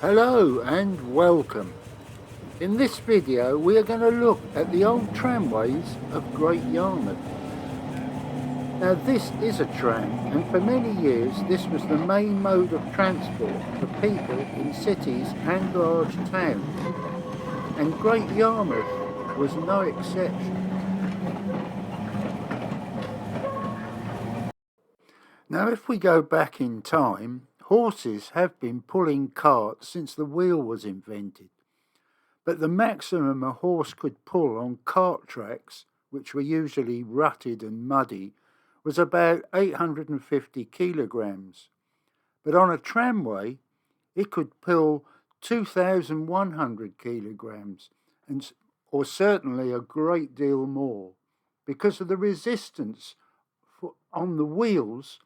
Hello and welcome. In this video we are going to look at the old tramways of Great Yarmouth. Now this is a tram, and for many years this was the main mode of transport for people in cities and large towns, and Great Yarmouth was no exception. Now if we go back in time, horses have been pulling carts since the wheel was invented, but the maximum a horse could pull on cart tracks, which were usually rutted and muddy, was about 850 kilograms. But on a tramway, it could pull 2,100 kilograms, or certainly a great deal more, because of the resistance on the wheels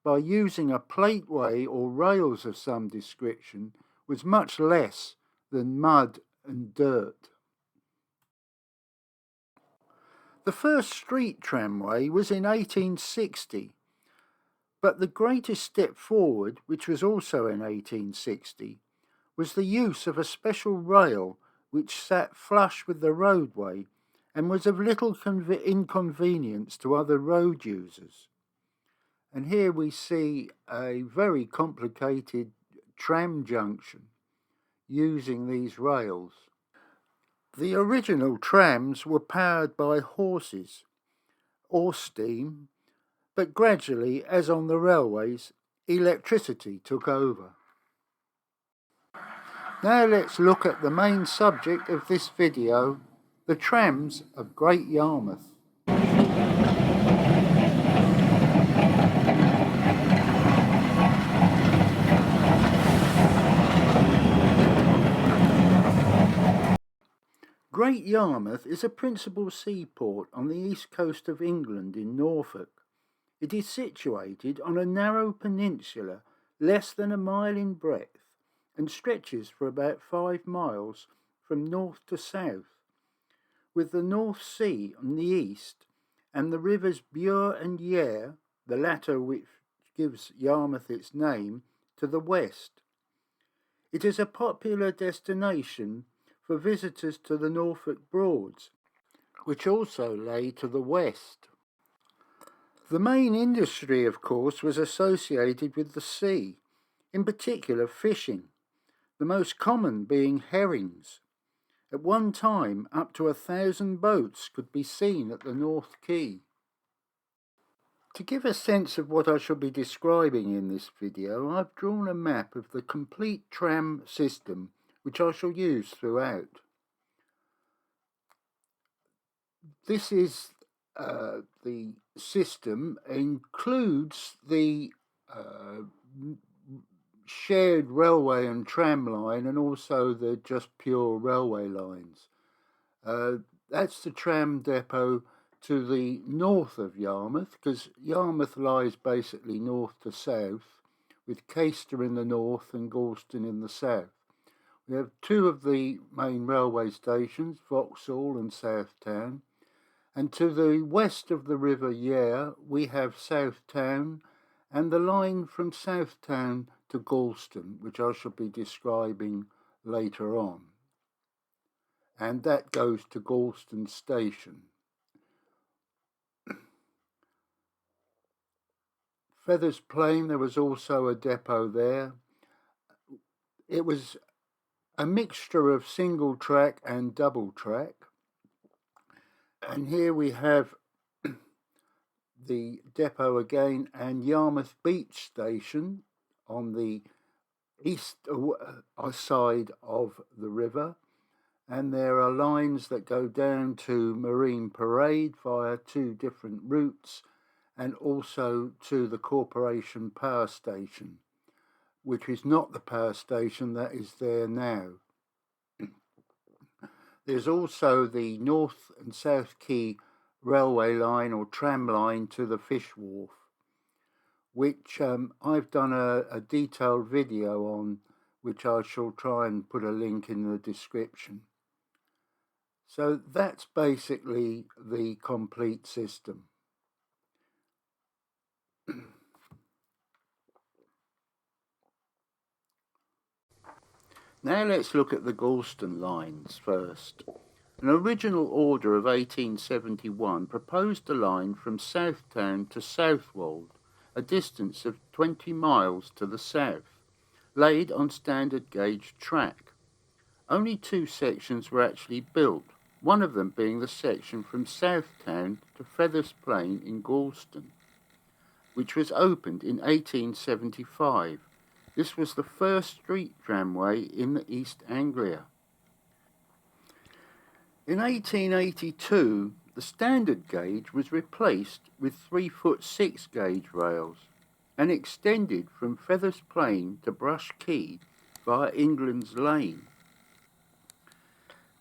by using a plateway or rails of some description was much less than mud and dirt. The first street tramway was in 1860, but the greatest step forward, which was also in 1860, was the use of a special rail which sat flush with the roadway and was of little inconvenience to other road users. And here we see a very complicated tram junction using these rails. The original trams were powered by horses or steam, but gradually, as on the railways, electricity took over. Now let's look at the main subject of this video, the trams of Great Yarmouth. Great Yarmouth is a principal seaport on the east coast of England in Norfolk. It is situated on a narrow peninsula less than a mile in breadth and stretches for about 5 miles from north to south, with the North Sea on the east and the rivers Bure and Yare, the latter which gives Yarmouth its name, to the west. It is a popular destination for visitors to the Norfolk Broads, which also lay to the west. The main industry, of course, was associated with the sea, in particular fishing, the most common being herrings. At one time, up to 1,000 boats could be seen at the North Quay. To give a sense of what I shall be describing in this video, I've drawn a map of the complete tram system which I shall use throughout. This is the system, includes the shared railway and tram line and also the just pure railway lines. That's the tram depot to the north of Yarmouth, because Yarmouth lies basically north to south, with Caister in the north and Gorleston in the south. We have 2 of the main railway stations, Vauxhall and Southtown, and to the west of the River Yare we have Southtown and the line from Southtown to Gorleston, which I shall be describing later on. And that goes to Gorleston Station. Feathers Plain, there was also a depot there. It was a mixture of single track and double track. And here we have the depot again, and Yarmouth Beach Station on the east side of the river. And there are lines that go down to Marine Parade via 2 different routes, and also to the Corporation Power Station, which is not the power station that is there now. There's also the North and South Quay railway line or tram line to the Fish Wharf, which I've done a detailed video on, which I shall try and put a link in the description. So that's basically the complete system. Now let's look at the Gorleston lines first. An original order of 1871 proposed a line from Southtown to Southwold, a distance of 20 miles to the south, laid on standard gauge track. Only 2 sections were actually built, one of them being the section from Southtown to Feathers Plain in Gorleston, which was opened in 1875. This was the first street tramway in the East Anglia. In 1882, the standard gauge was replaced with 3-foot 6 gauge rails and extended from Feathers Plain to Brush Quay via England's Lane.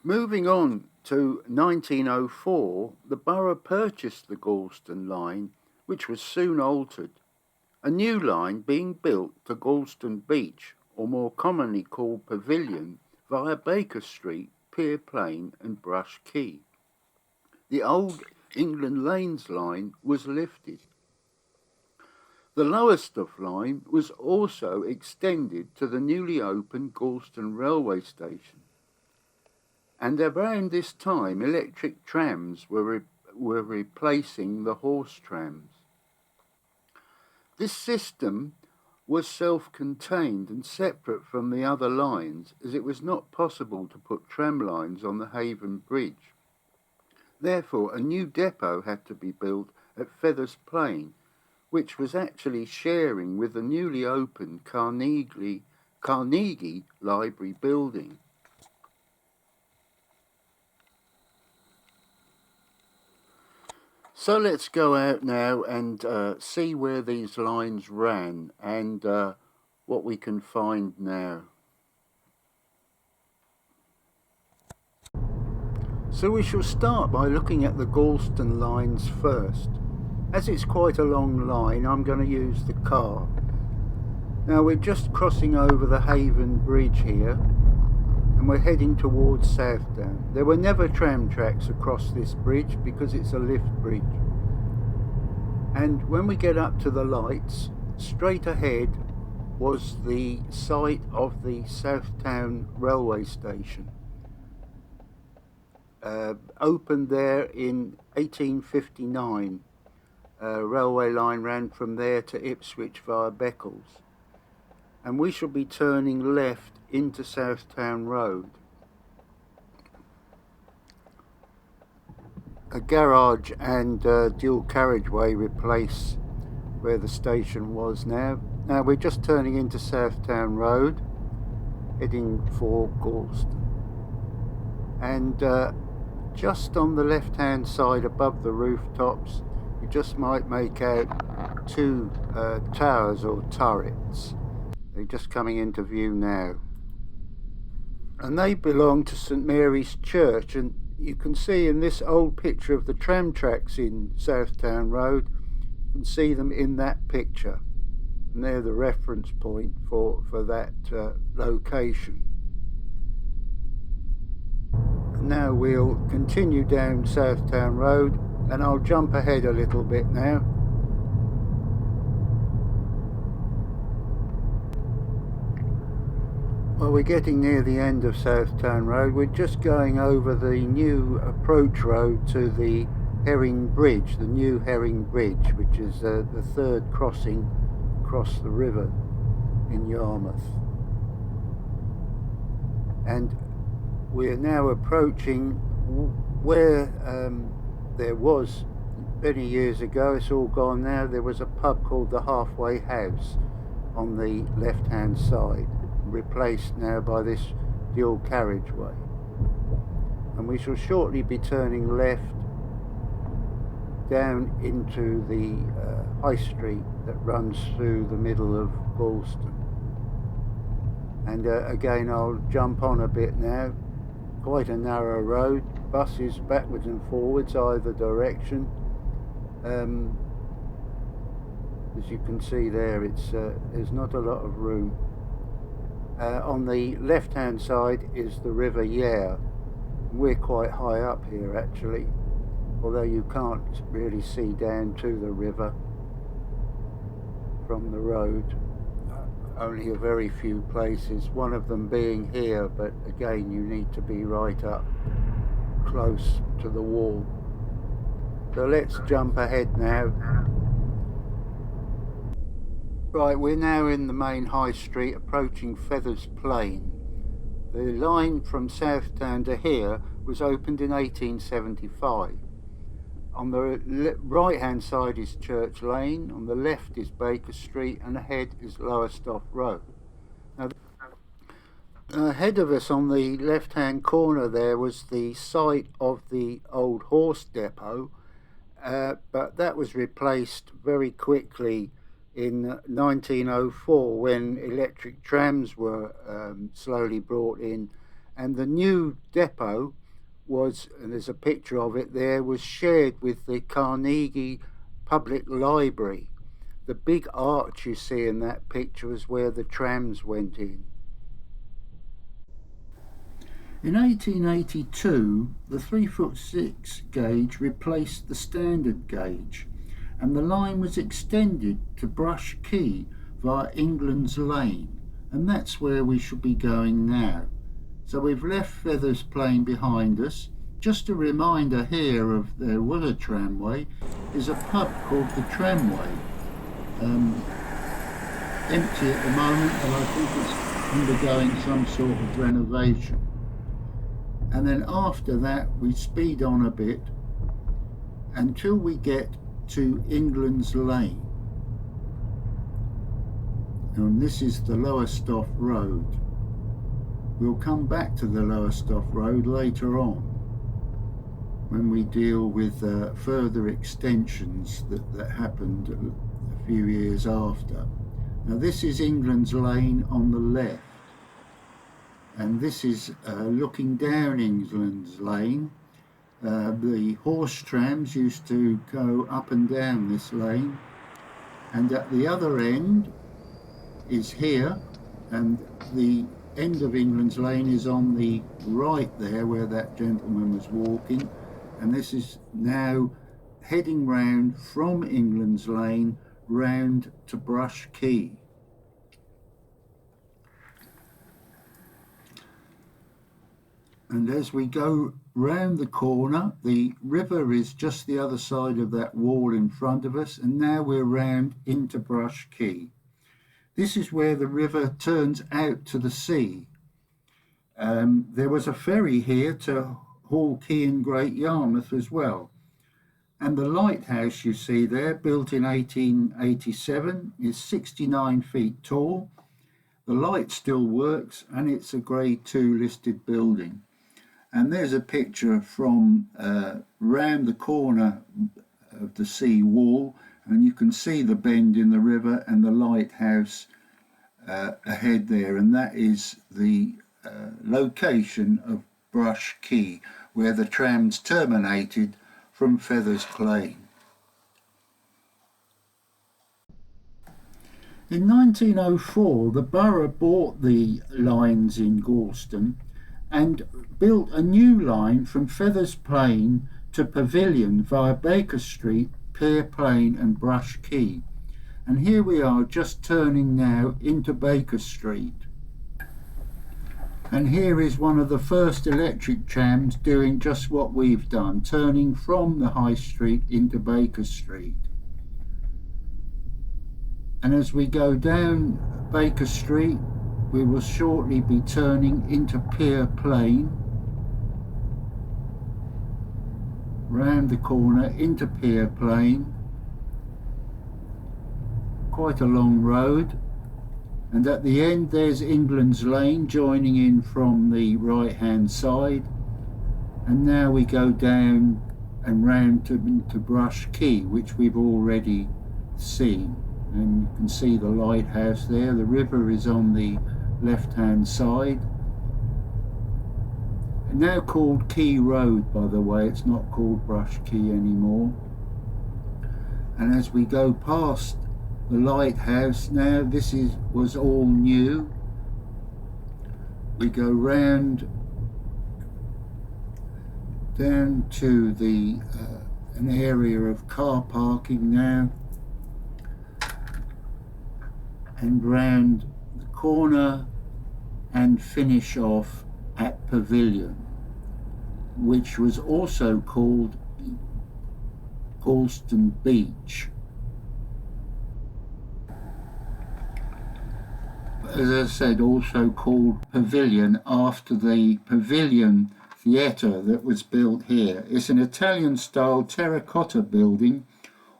Moving on to 1904, the borough purchased the Gorleston line, which was soon altered, a new line being built to Gorleston Beach, or more commonly called Pavilion, via Baker Street, Pier Plain and Brush Quay. The old England Lanes line was lifted. The Lowestoft line was also extended to the newly opened Gorleston railway station. And around this time, electric trams were replacing the horse trams. This system was self-contained and separate from the other lines, as it was not possible to put tram lines on the Haven Bridge. Therefore, a new depot had to be built at Feathers Plain, which was actually sharing with the newly opened Carnegie Library building. So let's go out now and see where these lines ran and what we can find now. So we shall start by looking at the Gorleston lines first. As it's quite a long line, I'm going to use the car. Now we're just crossing over the Haven Bridge here, and we're heading towards Southtown. There were never tram tracks across this bridge because it's a lift bridge. And when we get up to the lights, straight ahead was the site of the Southtown railway station. Opened there in 1859. Railway line ran from there to Ipswich via Beccles. And we shall be turning left into Southtown Road. A garage and dual carriageway replace where the station was now. Now we're just turning into Southtown Road, heading for Gorleston. And just on the left hand side above the rooftops, you just might make out 2 towers or turrets. They're just coming into view now. And they belong to St Mary's Church, and you can see in this old picture of the tram tracks in Southtown Road, you can see them in that picture. And they're the reference point for that location. Now we'll continue down Southtown Road, and I'll jump ahead a little bit now. Well, we're getting near the end of Southtown Road. We're just going over the new approach road to the Herring Bridge, the new Herring Bridge, which is the 3rd crossing across the river in Yarmouth. And we're now approaching where there was, many years ago, it's all gone now, there was a pub called the Halfway House on the left hand side, replaced now by this dual carriageway. And we shall shortly be turning left down into the high street that runs through the middle of Gorleston. And again, I'll jump on a bit now. Quite a narrow road, buses backwards and forwards either direction. As you can see there, there's not a lot of room. On the left hand side is the River Yare. We're quite high up here actually, although you can't really see down to the river from the road. only a very few places, one of them being here, but again you need to be right up close to the wall. So let's jump ahead now. Right, we're now in the main high street approaching Feathers Plain. The line from Southtown to here was opened in 1875. On the right hand side is Church Lane, on the left is Baker Street, and ahead is Lowestoft Road. Now, ahead of us on the left hand corner there was the site of the old horse depot, but that was replaced very quickly in 1904 when electric trams were slowly brought in, and the new depot was, and there's a picture of it there, was shared with the Carnegie Public Library. The big arch you see in that picture was where the trams went in. In 1882, the 3'6" gauge replaced the standard gauge, and the line was extended to Brush Quay via England's Lane, and that's where we should be going now. So we've left Feathers Plain behind us. Just a reminder here of there was a tramway, is a pub called the Tramway. Empty at the moment, but I think it's undergoing some sort of renovation. And then after that we speed on a bit until we get to England's Lane. And this is the Lowestoft Road. We'll come back to the Lowestoft Road later on when we deal with further extensions that happened a few years after. Now this is England's Lane on the left, and this is looking down England's Lane. The horse trams used to go up and down this lane, and at the other end is here, and the end of England's Lane is on the right there where that gentleman was walking, and this is now heading round from England's Lane round to Brush Quay. And as we go round the corner, the river is just the other side of that wall in front of us, and now we're round into Brush Quay. This is where the river turns out to the sea. There was a ferry here to Hall Quay in Great Yarmouth as well. And the lighthouse you see there, built in 1887, is 69 feet tall. The light still works, and it's a Grade 2 listed building. And there's a picture from round the corner of the sea wall, and you can see the bend in the river and the lighthouse ahead there, and that is the location of Brush Quay, where the trams terminated from Feathers Plain. In 1904, the borough bought the lines in Gorleston and built a new line from Feathers Plain to Pavilion via Baker Street, Pier Plain and Brush Quay. And here we are just turning now into Baker Street. And here is one of the first electric trams doing just what we've done, turning from the High Street into Baker Street. And as we go down Baker Street, we will shortly be turning into Pier Plain, round the corner into Pier Plain. Quite a long road, and at the end there's England's Lane joining in from the right hand side, and now we go down and round to Brush Quay, which we've already seen, and you can see the lighthouse there. The river is on the left hand side, and now called Quay Road, by the way. It's not called Brush Quay anymore. And as we go past the lighthouse now, was all new. We go round down to the an area of car parking now, and round corner and finish off at Pavilion, which was also called Gorleston Beach. As I said, also called Pavilion after the Pavilion Theatre that was built here. It's an Italian-style terracotta building,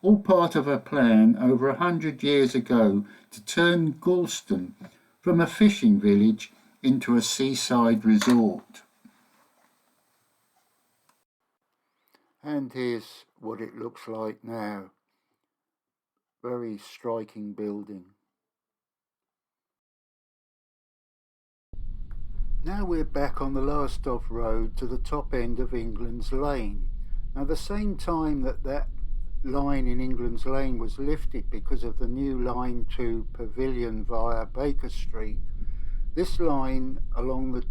all part of a plan over 100 years ago to turn Gorleston from a fishing village into a seaside resort. And here's what it looks like now. Very striking building. Now we're back on the Lowestoft Road to the top end of England's Lane. Now the same time that line in England's Lane was lifted because of the new line to Pavilion via Baker Street, this line along the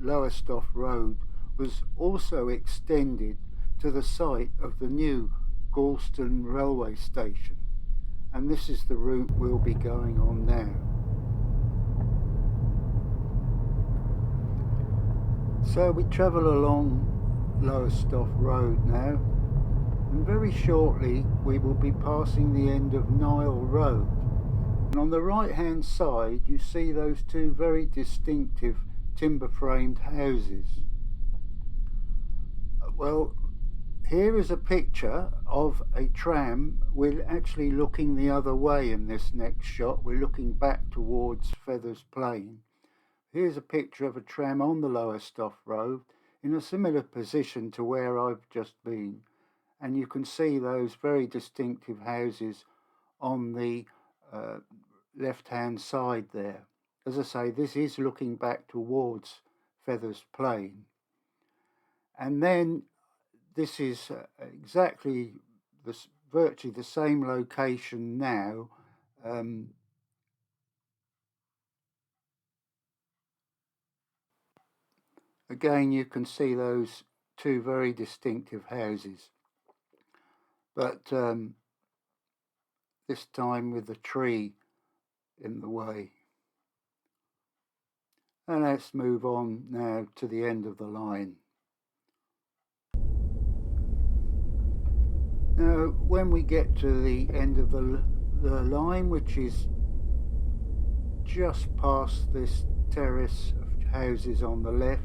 Lowestoft Road was also extended to the site of the new Gorleston railway station, and this is the route we'll be going on now. So we travel along Lowestoft Road now, and very shortly we will be passing the end of Nile Road. And on the right hand side you see those two very distinctive timber framed houses. Well, here is a picture of a tram. We're actually looking the other way in this next shot. We're looking back towards Feathers Plain. Here's a picture of a tram on the Lowestoft Road in a similar position to where I've just been. And you can see those very distinctive houses on the left-hand side there. As I say, this is looking back towards Feathers Plain. And then this is exactly virtually the same location now. Again, you can see those two very distinctive houses, but this time with the tree in the way. And let's move on now to the end of the line. Now, when we get to the end of the line, which is just past this terrace of houses on the left,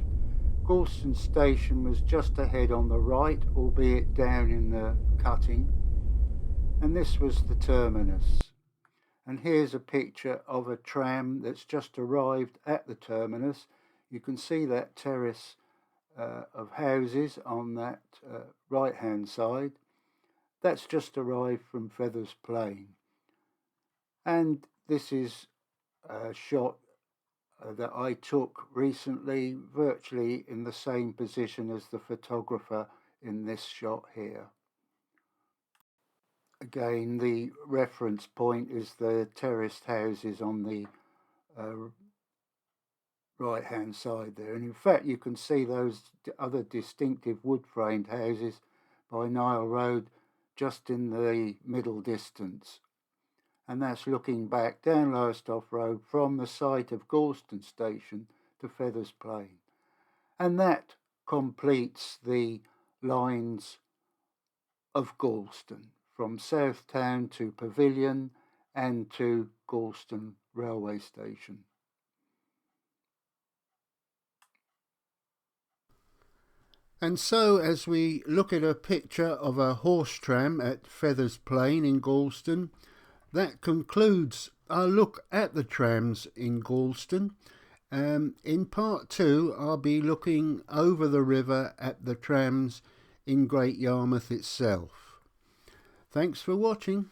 Gorleston Station was just ahead on the right, albeit down in the cutting, and this was the terminus. And here's a picture of a tram that's just arrived at the terminus. You can see that terrace of houses on that right hand side. That's just arrived from Feathers Plain. And this is a shot that I took recently, virtually in the same position as the photographer in this shot here. Again, the reference point is the terraced houses on the right hand side there. And in fact, you can see those other distinctive wood framed houses by Nile Road just in the middle distance. And that's looking back down Lowestoft Road from the site of Gorleston Station to Feathers Plain. And that completes the lines of Gorleston from Southtown to Pavilion and to Gorleston railway station. And so, as we look at a picture of a horse tram at Feathers Plain in Gorleston, that concludes our look at the trams in Gorleston. In part 2, I'll be looking over the river at the trams in Great Yarmouth itself. Thanks for watching.